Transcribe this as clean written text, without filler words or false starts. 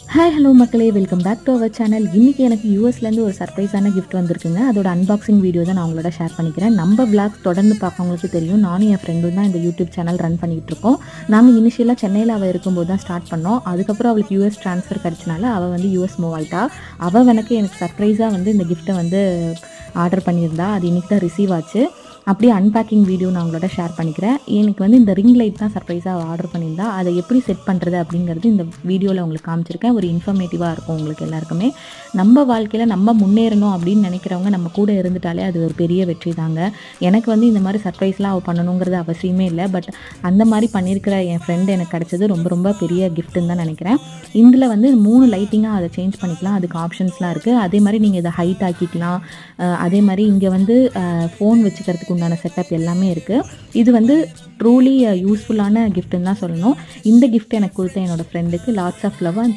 Hi hello மக்களே, welcome back to our channel. இன்றைக்கி எனக்கு யூஎஸ்லேருந்து ஒரு சர்ப்ரைஸான கிஃப்ட் வந்திருக்குங்க. அதோட அன்பாக்சிங் வீடியோ தான் நான் உங்களோட ஷேர் பண்ணிக்கிறேன். நம்ம விளாக்ஸ் தொடர்ந்து பார்க்கவங்களுக்கு தெரியும், நானும் என் ஃப்ரெண்டும் தான் இந்த யூடியூப் சேனல் ரன் பண்ணிகிட்டு இருக்கோம். நாங்கள் இனிஷியலாக சென்னையில் அவள் இருக்கும்போது தான் ஸ்டார்ட் பண்ணோம். அதுக்கப்புறம் அவளுக்கு யூஎஸ் ட்ரான்ஸ்ஃபர் கிடச்சினால அவள் வந்து யூஎஸ் மூவ் ஆகிட்டா. அவள் எனக்கு சர்ப்ரைஸாக வந்து இந்த கிஃப்ட்டை வந்து ஆர்டர் பண்ணியிருந்தா. அது இன்றைக்கி தான் ரிசீவ் ஆச்சு. அப்படியே அன்பேக்கிங் வீடியோ நான் உங்களோட ஷேர் பண்ணிக்கிறேன். எனக்கு வந்து இந்த ரிங் லைட் தான் சர்ப்ரைஸாக ஆர்டர் பண்ணியிருந்தா. அதை எப்படி செட் பண்ணுறது அப்படிங்கிறது இந்த வீடியோவில் உங்களுக்கு காமிச்சிருக்கேன். ஒரு இன்ஃபர்மேட்டிவாக இருக்கும் உங்களுக்கு எல்லாருக்குமே. நம்ம வாழ்க்கையில் நம்ம முன்னேறணும் அப்படின்னு நினைக்கிறவங்க நம்ம கூட இருந்துட்டாலே அது ஒரு பெரிய வெற்றி தாங்க. எனக்கு வந்து இந்த மாதிரி சர்ப்ரைஸ்லாம் அவள் பண்ணணுங்கிறது அவசியமே இல்லை. பட் அந்த மாதிரி பண்ணியிருக்கிற என் ஃப்ரெண்டு எனக்கு கிடச்சது ரொம்ப ரொம்ப பெரிய கிஃப்ட்டுன்னு தான் நினைக்கிறேன். இதில் வந்து 3 லைட்டிங்காக அதை சேஞ்ச் பண்ணிக்கலாம். அதுக்கு ஆப்ஷன்ஸ்லாம் இருக்குது. அதே மாதிரி நீங்கள் இதை ஹைட் ஆக்கிக்கலாம். அதே மாதிரி இங்கே வந்து ஃபோன் வச்சுக்கிறதுக்கு உண்டான செட்டப் எல்லாமே இருக்குது. இது வந்து ட்ரூலி யூஸ்ஃபுல்லான கிஃப்ட்டுன்னு தான் சொல்லணும். இந்த கிஃப்ட் எனக்கு கொடுத்த என்னோடய ஃப்ரெண்டுக்கு லாட்ஸ் ஆஃப் லவ்.